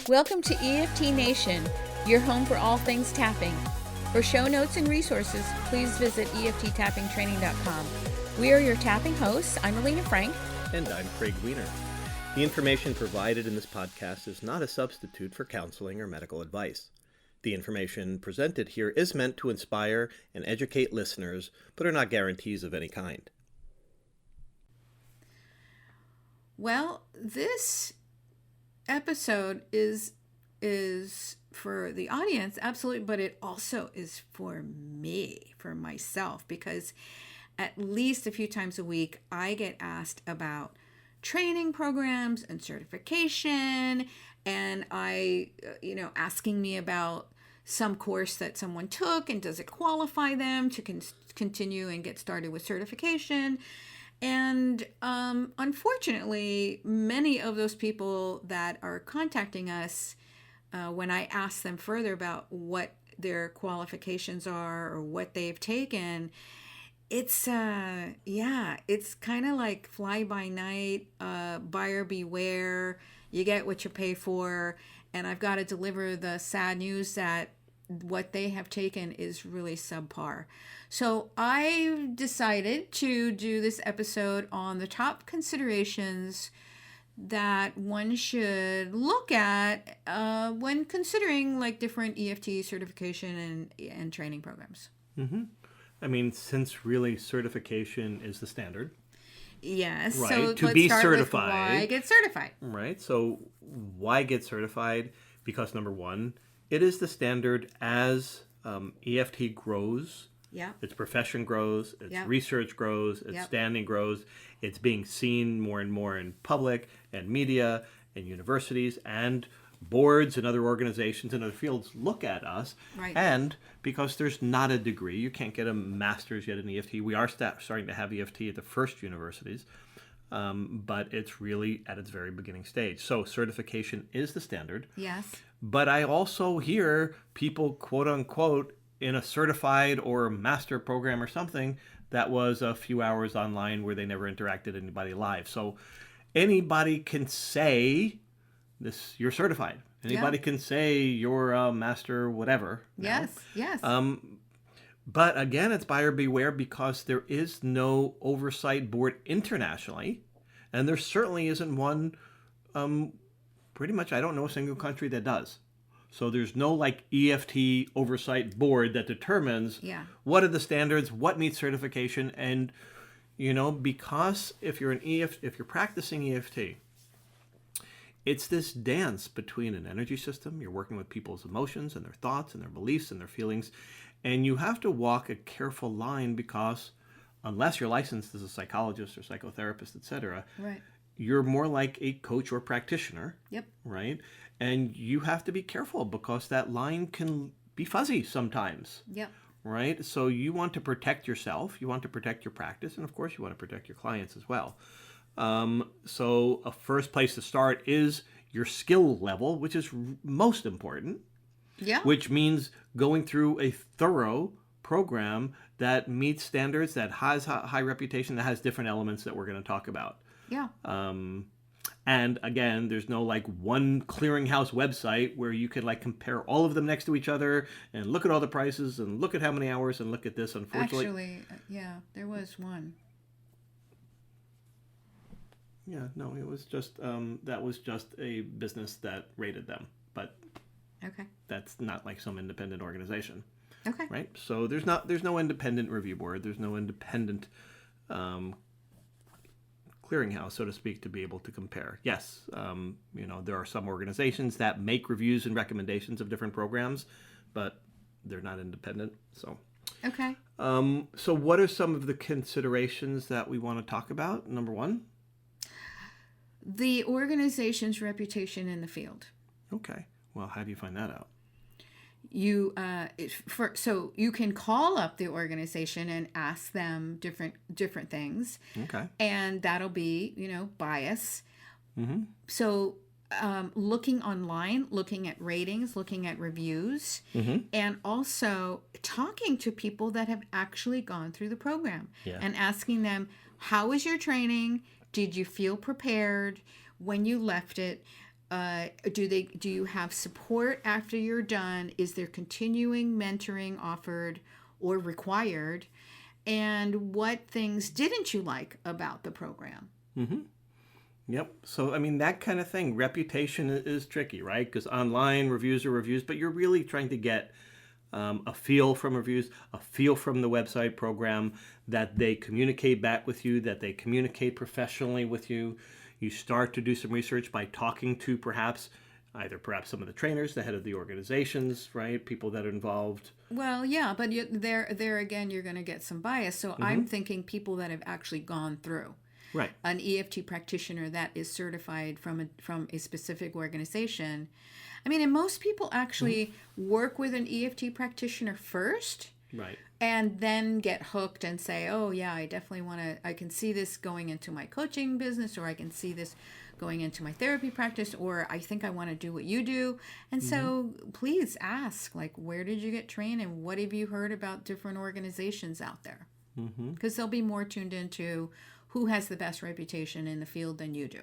Welcome to EFT Nation, your home for all things tapping. For show notes and resources, please visit EFTtappingtraining.com. We are your tapping hosts. I'm Alina Frank. And I'm Craig Wiener. The information provided in this podcast is not a substitute for counseling or medical advice. The information presented here is meant to inspire and educate listeners, but are not guarantees of any kind. Well, this episode is for the audience, absolutely, but it also is for me, for myself, because at least a few times a week I get asked about training programs and certification, and asking me about some course that someone took and does it qualify them to continue and get started with certification. And unfortunately, many of those people that are contacting us, when I ask them further about what their qualifications are or what they've taken, it's kind of like fly by night, buyer beware. You get what you pay for. And I've got to deliver the sad news that what they have taken is really subpar. So I decided to do this episode on the top considerations that one should look at when considering like different EFT certification and training programs. Mm-hmm. I mean, since really certification is the standard. Yes. Right. So to let's be start certified. With why get certified? Right. So why get certified? Because number one, it is the standard as EFT grows. Yeah. Its profession grows, its research grows, its standing grows. It's being seen more and more in public and media and universities and boards and other organizations and other fields look at us. Right. And because there's not a degree, you can't get a master's yet in EFT. We are starting to have EFT at the first universities, but it's really at its very beginning stage. So certification is the standard. Yes. But I also hear people, quote unquote, in a certified or master program or something that was a few hours online where they never interacted with anybody live. So anybody can say this, you're certified. Anybody can say you're a master whatever. Yes, yes. But again, it's buyer beware because there is no oversight board internationally. And there certainly isn't one, pretty much I don't know a single country that does. So there's no like EFT oversight board that determines what are the standards, what needs certification, and because if you're if you're practicing EFT, it's this dance between an energy system. You're working with people's emotions and their thoughts and their beliefs and their feelings, and you have to walk a careful line because unless you're licensed as a psychologist or psychotherapist, etc., right, you're more like a coach or practitioner. Yep. Right. And you have to be careful because that line can be fuzzy sometimes. Yep. Right? So you want to protect yourself, you want to protect your practice, and of course you want to protect your clients as well. So a first place to start is your skill level, which is most important. Yeah. Which means going through a thorough program that meets standards, that has high reputation, that has different elements that we're going to talk about. Yeah. And again, there's no like one clearinghouse website where you could like compare all of them next to each other and look at all the prices and look at how many hours and look at this. Unfortunately, actually, there was one. Yeah, no, it was just that was just a business that rated them, but okay, that's not like some independent organization. Okay, right? So there's no independent review board. There's no independent clearinghouse, so to speak, to be able to compare. Yes, there are some organizations that make reviews and recommendations of different programs, but they're not independent. So okay. So what are some of the considerations that we want to talk about? Number one, the organization's reputation in the field. Okay. Well, how do you find that out? So you can call up the organization and ask them different things. Okay. And that'll be, bias. Mm-hmm. So looking online, looking at ratings, looking at reviews, and also talking to people that have actually gone through the program and asking them, how was your training? Did you feel prepared when you left it? Do you have support after you're done? Is there continuing mentoring offered or required? And what things didn't you like about the program? Mm-hmm. Yep. So, I mean, that kind of thing, reputation is tricky, right? Because online reviews are reviews, but you're really trying to get a feel from reviews, a feel from the website program, that they communicate back with you, that they communicate professionally with you. You start to do some research by talking to perhaps some of the trainers, the head of the organizations, right? People that are involved. Well, yeah, but there again, you're going to get some bias. So I'm thinking people that have actually gone through. Right. An EFT practitioner that is certified from a specific organization. I mean, and most people actually work with an EFT practitioner first. Right. And then get hooked and say, oh, yeah, I definitely want to, I can see this going into my coaching business, or I can see this going into my therapy practice, or I think I want to do what you do. And so please ask, like, where did you get trained and what have you heard about different organizations out there? Because they'll be more tuned into who has the best reputation in the field than you do.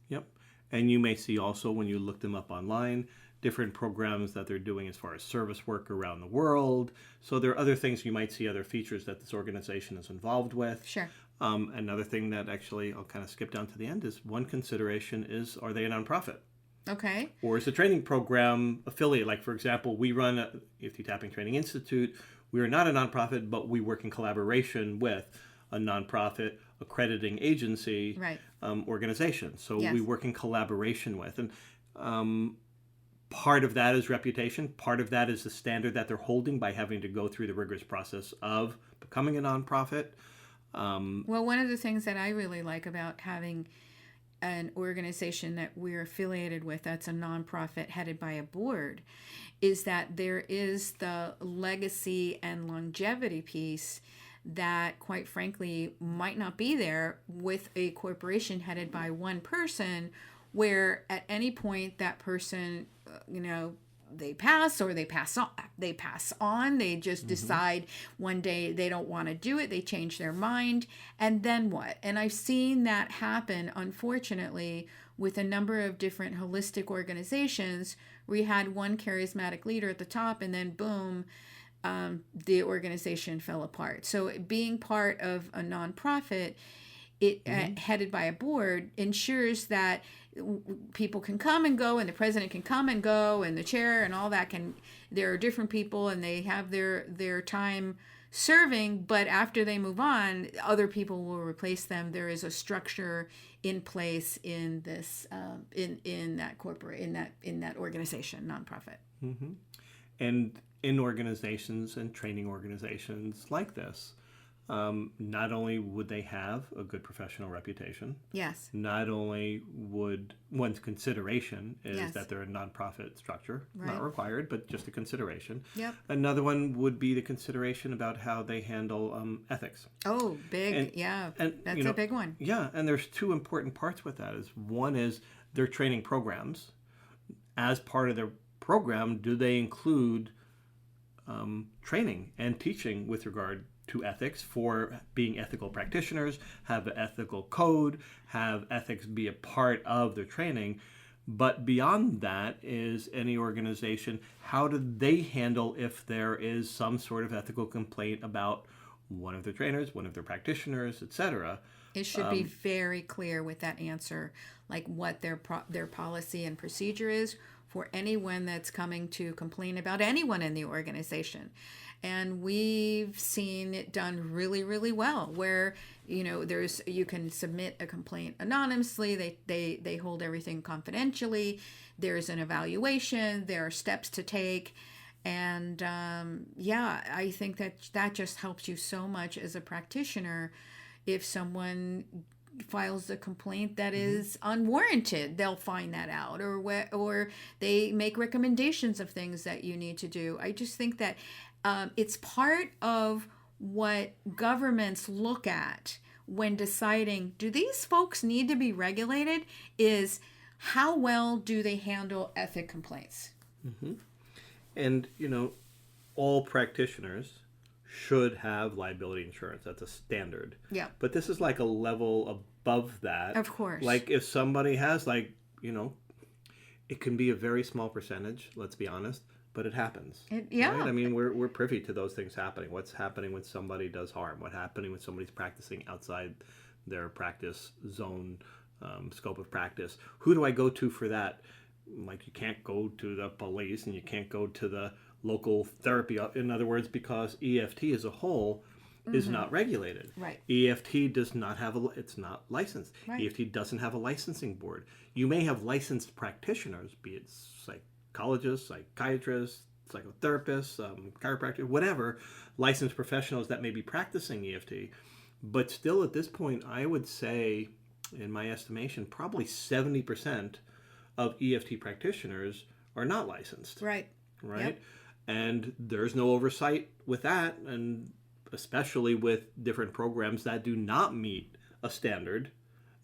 Yep. And you may see also, when you look them up online, different programs that they're doing as far as service work around the world. So there are other things you might see, other features that this organization is involved with. Sure. Another thing that actually I'll kind of skip down to the end is one consideration is, are they a nonprofit? Okay. Or is the training program affiliate? Like, for example, we run a EFT Tapping Training Institute. We are not a nonprofit, but we work in collaboration with a nonprofit accrediting agency Right. Organization. So Yes. we work in collaboration with. And part of that is reputation. Part of that is the standard that they're holding by having to go through the rigorous process of becoming a nonprofit. Well, one of the things that I really like about having an organization that we're affiliated with that's a nonprofit headed by a board is that there is the legacy and longevity piece that, quite frankly, might not be there with a corporation headed by one person, where at any point that person, they pass or they pass on, they just decide one day they don't want to do it, they change their mind, and then what? And I've seen that happen, unfortunately, with a number of different holistic organizations. We had one charismatic leader at the top, and then boom, the organization fell apart. So being part of a nonprofit, headed by a board, ensures that people can come and go, and the president can come and go, and the chair and all that there are different people, and they have their time serving, but after they move on, other people will replace them. There is a structure in place in this in that organization, nonprofit. And in organizations and training organizations like this, not only would they have a good professional reputation, Yes. not only would one's consideration is Yes. that they're a nonprofit structure, Right. not required, but just a consideration. Yep. Another one would be the consideration about how they handle ethics. Oh, big. And- yeah. and, That's a big one. Yeah, and there's two important parts with that. Is one is their training programs. As part of their program, do they include training and teaching with regard to ethics for being ethical practitioners, have an ethical code, have ethics be a part of their training. But beyond that is any organization, how do they handle if there is some sort of ethical complaint about one of their trainers, one of their practitioners, etc.? It should be very clear with that answer, like what their policy and procedure is for anyone that's coming to complain about anyone in the organization. And we've seen it done really, really well, where you can submit a complaint anonymously. They hold everything confidentially. There's an evaluation. There are steps to take. And I think that just helps you so much as a practitioner. If someone files a complaint that is unwarranted, they'll find that out, or they make recommendations of things that you need to do. I just think that it's part of what governments look at when deciding, do these folks need to be regulated, is how well do they handle ethic complaints. And, all practitioners should have liability insurance. That's a standard. Yeah. But this is like a level above that. Of course. Like if somebody has it can be a very small percentage, let's be honest, but it happens. Yeah. Right? I mean, we're privy to those things happening. What's happening when somebody does harm? What's happening when somebody's practicing outside their practice zone, scope of practice? Who do I go to for that? Like, you can't go to the police and you can't go to the local therapy. In other words, because EFT as a whole is not regulated. Right. EFT does not have it's not licensed. Right. EFT doesn't have a licensing board. You may have licensed practitioners, be it psychologists, psychiatrists, psychotherapists, chiropractors, whatever, licensed professionals that may be practicing EFT. But still at this point, I would say, in my estimation, probably 70% of EFT practitioners are not licensed. Right. Right? Yep. And there's no oversight with that, and especially with different programs that do not meet a standard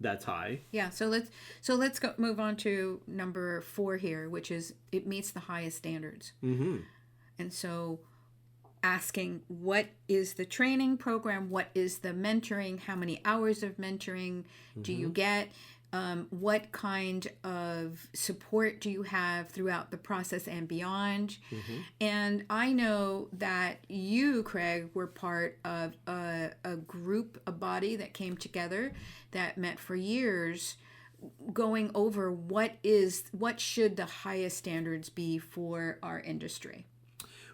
that's high. Yeah, so let's move on to number 4 here, which is it meets the highest standards. Mm-hmm. And so asking, what is the training program? What is the mentoring? How many hours of mentoring do you get? What kind of support do you have throughout the process and beyond? And I know that you, Craig, were part of a group, a body that came together that met for years, going over what should the highest standards be for our industry.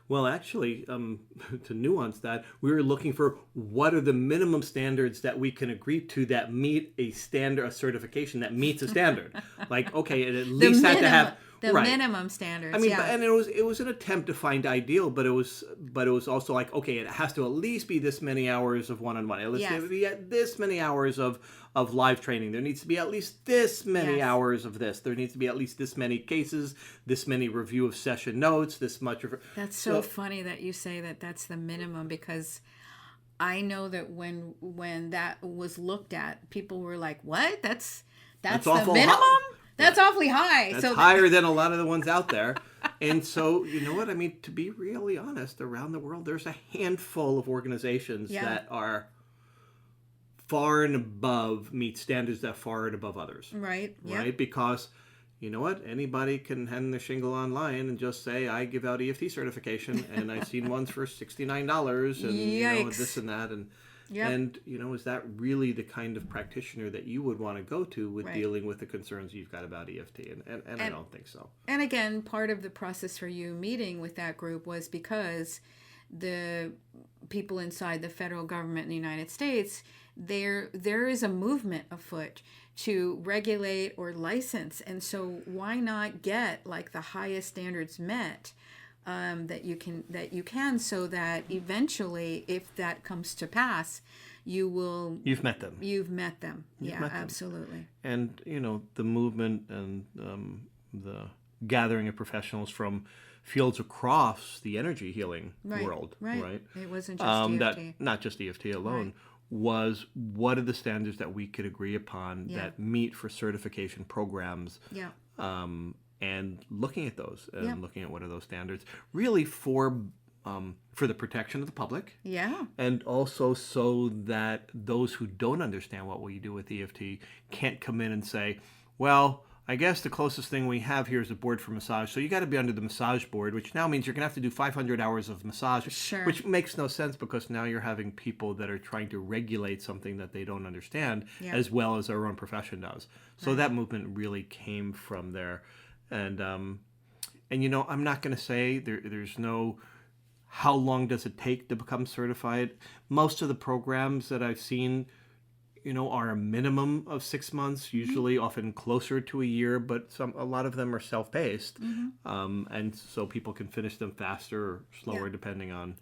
Well, actually, to nuance that, we were looking for what are the minimum standards that we can agree to that meet a standard, a certification that meets a standard. Like, okay, it at least had to have the right. minimum standards. I mean, yeah. and it was an attempt to find ideal, but it was also like, okay, it has to at least be this many hours of one-on-one. It has to be at this many hours of live training. There needs to be at least this many hours of this. There needs to be at least this many cases, this many review of session notes, this much of. That's so funny that you say that that's the minimum, because I know that when that was looked at, people were like, "What? That's the minimum? That's awfully high." That's higher than a lot of the ones out there. And so, you know what? I mean, to be really honest, around the world, there's a handful of organizations that are far and above, meet standards that far and above others. Right. Right? Because, you know what? Anybody can hang their shingle online and just say, I give out EFT certification, and I've seen ones for $69 and you know, this and that. And, you know, is that really the kind of practitioner that you would want to go to with dealing with the concerns you've got about EFT? And I don't think so. And again, part of the process for you meeting with that group was because the people inside the federal government in the United States, there is a movement afoot to regulate or license. And so why not get like the highest standards met that you can so that eventually, if that comes to pass, you've met them. Absolutely. And you know, the movement and the gathering of professionals from fields across the energy healing world, right? It wasn't just EFT. Not just EFT alone, was what are the standards that we could agree upon that meet for certification programs. And looking at those and looking at what are those standards really for the protection of the public. And also so that those who don't understand what we do with EFT can't come in and say, well, I guess the closest thing we have here is a board for massage. So you got to be under the massage board, which now means you're going to have to do 500 hours of massage, which makes no sense because now you're having people that are trying to regulate something that they don't understand as well as our own profession does. So that movement really came from there. And you know, I'm not going to say there's no how long does it take to become certified. Most of the programs that I've seen, you know, are a minimum of 6 months, usually often closer to a year, but a lot of them are self-paced. And so people can finish them faster or slower depending on.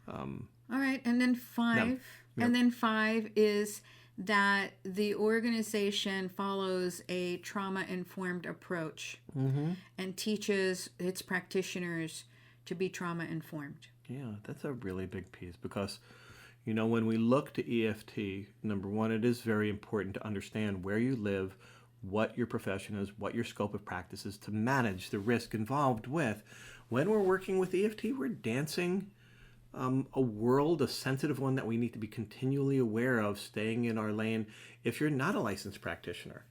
All right. And then 5. And then 5 is that the organization follows a trauma-informed approach and teaches its practitioners to be trauma-informed. Yeah, that's a really big piece because, you know, when we look to EFT, number one, it is very important to understand where you live, what your profession is, what your scope of practice is to manage the risk involved with. When we're working with EFT, we're dancing a world, a sensitive one that we need to be continually aware of, staying in our lane if you're not a licensed practitioner.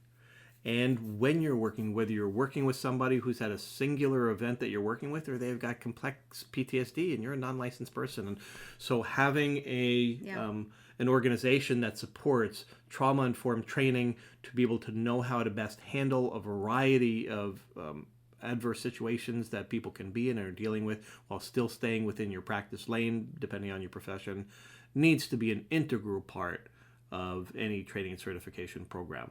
And when you're working, whether you're working with somebody who's had a singular event that you're working with, or they've got complex PTSD and you're a non-licensed person. And so having an organization that supports trauma-informed training to be able to know how to best handle a variety of adverse situations that people can be in and are dealing with while still staying within your practice lane, depending on your profession, needs to be an integral part of any training and certification program.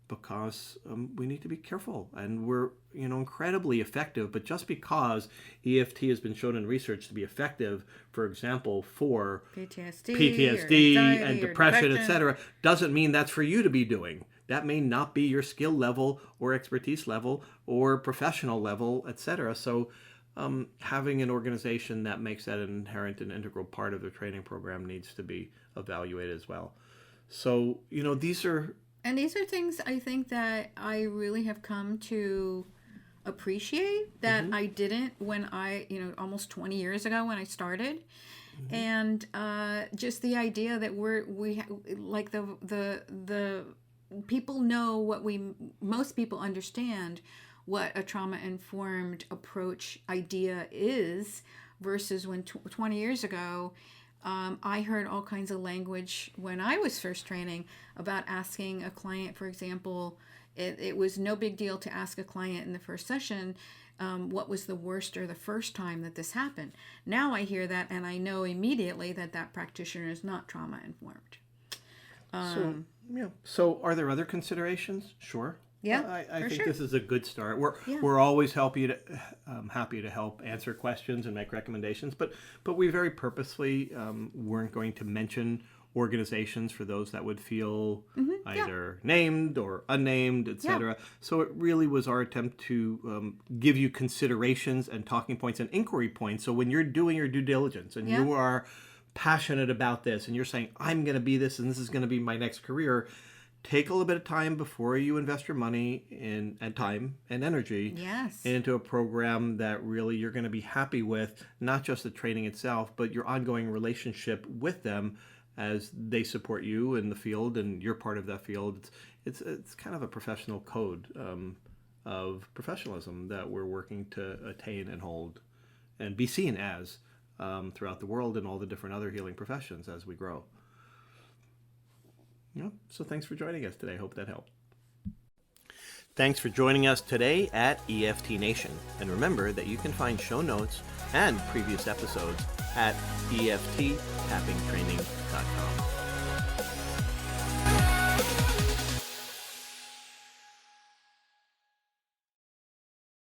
Because we need to be careful, and we're incredibly effective. But just because EFT has been shown in research to be effective, for example, for PTSD and depression, etc., doesn't mean that's for you to be doing. That may not be your skill level or expertise level or professional level, etc. So having an organization that makes that an inherent and integral part of their training program needs to be evaluated as well. So these are things I think that I really have come to appreciate that I didn't when I, almost 20 years ago when I started. And just the idea that the people know most people understand what a trauma-informed approach idea is, versus when 20 years ago, I heard all kinds of language when I was first training about asking a client, for example, it was no big deal to ask a client in the first session what was the worst or the first time that this happened. Now I hear that and I know immediately that practitioner is not trauma-informed. So are there other considerations? Sure. Yeah, I think this is a good start. We're always happy to help answer questions and make recommendations, but we very purposely weren't going to mention organizations for those that would feel either named or unnamed, etc. So it really was our attempt to give you considerations and talking points and inquiry points. So when you're doing your due diligence and you are passionate about this and you're saying, I'm going to be this and this is going to be my next career, take a little bit of time before you invest your money and time and energy into a program that really you're going to be happy with, not just the training itself, but your ongoing relationship with them as they support you in the field and you're part of that field. It's kind of a professional code of professionalism that we're working to attain and hold and be seen as throughout the world and all the different other healing professions as we grow. So thanks for joining us today. Hope that helped. Thanks for joining us today at EFT Nation. And remember that you can find show notes and previous episodes at EFTtappingtraining.com.